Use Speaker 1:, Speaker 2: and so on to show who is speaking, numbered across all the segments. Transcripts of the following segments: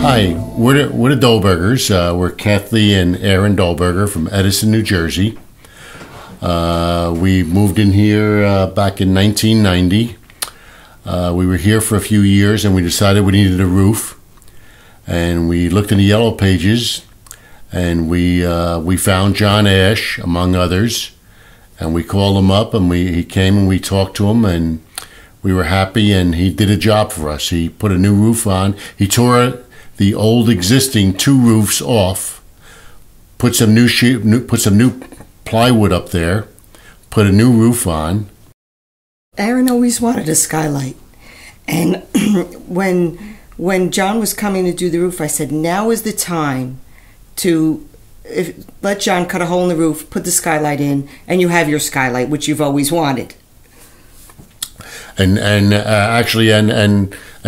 Speaker 1: Hi, we're the Dolbergers. We're Kathy and Aaron Dolberger from Edison, New Jersey. We moved in here back in 1990. We were here for a few years and we decided we needed a roof. And we looked in the yellow pages and we found John Asch, among others. And we called him up and he came and we talked to him and we were happy, and he did a job for us. He put a new roof on. He tore the old existing two roofs off, put some new plywood up there, put a new roof on.
Speaker 2: Aaron always wanted a skylight, and when John was coming to do the roof, I said, now is the time to let John cut a hole in the roof, put the skylight in, and you have your skylight, which you've always wanted. And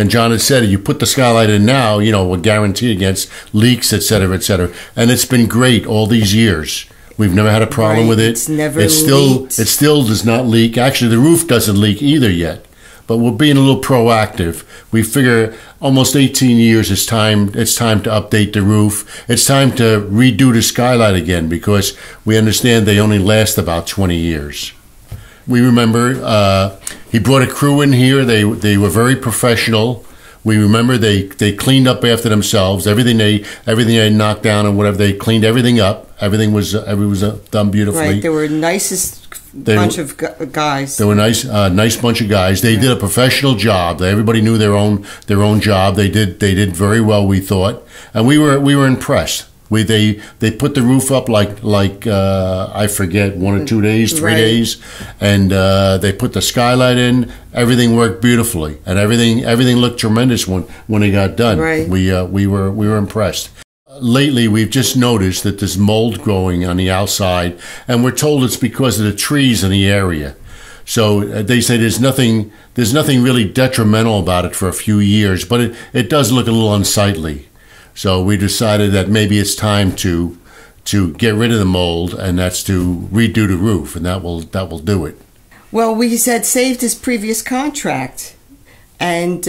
Speaker 1: John had said, you put the skylight in now, we're guaranteed against leaks, et cetera, et cetera. And it's been great all these years. We've never had a problem with it.
Speaker 2: It's never leaked.
Speaker 1: It still does not leak. Actually, the roof doesn't leak either yet. But we're being a little proactive. We figure almost 18 years it's time to update the roof. It's time to redo the skylight again because we understand they only last about 20 years. We remember he brought a crew in here. They were very professional. We remember they cleaned up after themselves. Everything they knocked down and whatever, they cleaned everything up. Everything was done beautifully.
Speaker 2: Right, they were nicest bunch of guys.
Speaker 1: They were nice bunch of guys. They did a professional job. Everybody knew their own job. They did very well, we thought, and we were impressed. They put the roof up like I forget, 1 or 2 days, 3 days, and they put the skylight in. Everything worked beautifully, and everything looked tremendous when it got done.
Speaker 2: Right.
Speaker 1: We were impressed. Lately, we've just noticed that there's mold growing on the outside, and we're told it's because of the trees in the area. So they say there's nothing really detrimental about it for a few years, but it does look a little unsightly. So we decided that maybe it's time to get rid of the mold, and that's to redo the roof, and that will do it.
Speaker 2: Well, we had saved his previous contract, and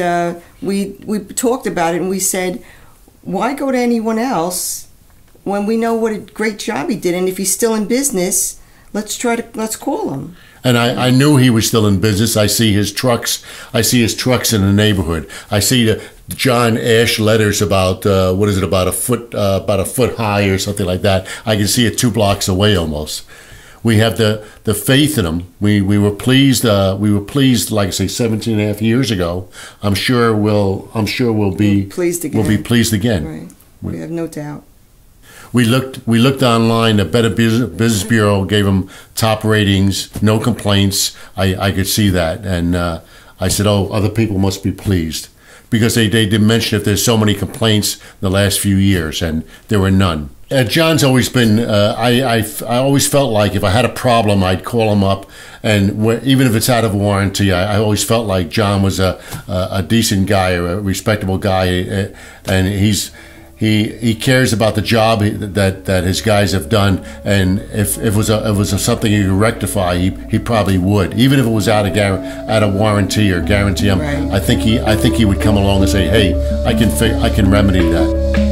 Speaker 2: we talked about it, and we said, why go to anyone else when we know what a great job he did, and if he's still in business, let's call him.
Speaker 1: And I knew he was still in business. I see his trucks in the neighborhood. I see the John Asch letters about about a foot high or something like that. I can see it 2 blocks away almost. We have the faith in him. We were pleased. Like I say, 17 and a half years ago. I'm sure we'll be
Speaker 2: pleased again.
Speaker 1: We'll be pleased again.
Speaker 2: Right. We have no doubt.
Speaker 1: We looked online. The Better Business Bureau gave them top ratings, no complaints. I could see that, and I said, "Oh, other people must be pleased," because they did mention if there's so many complaints in the last few years, and there were none. John's always been. I always felt like if I had a problem, I'd call him up, and even if it's out of warranty, I always felt like John was a decent guy or a respectable guy, and He cares about the job that his guys have done, and if it was something he could rectify, he probably would, even if it was out of warranty or guarantee.
Speaker 2: Right.
Speaker 1: I think he would come along and say, "Hey, I can remedy that."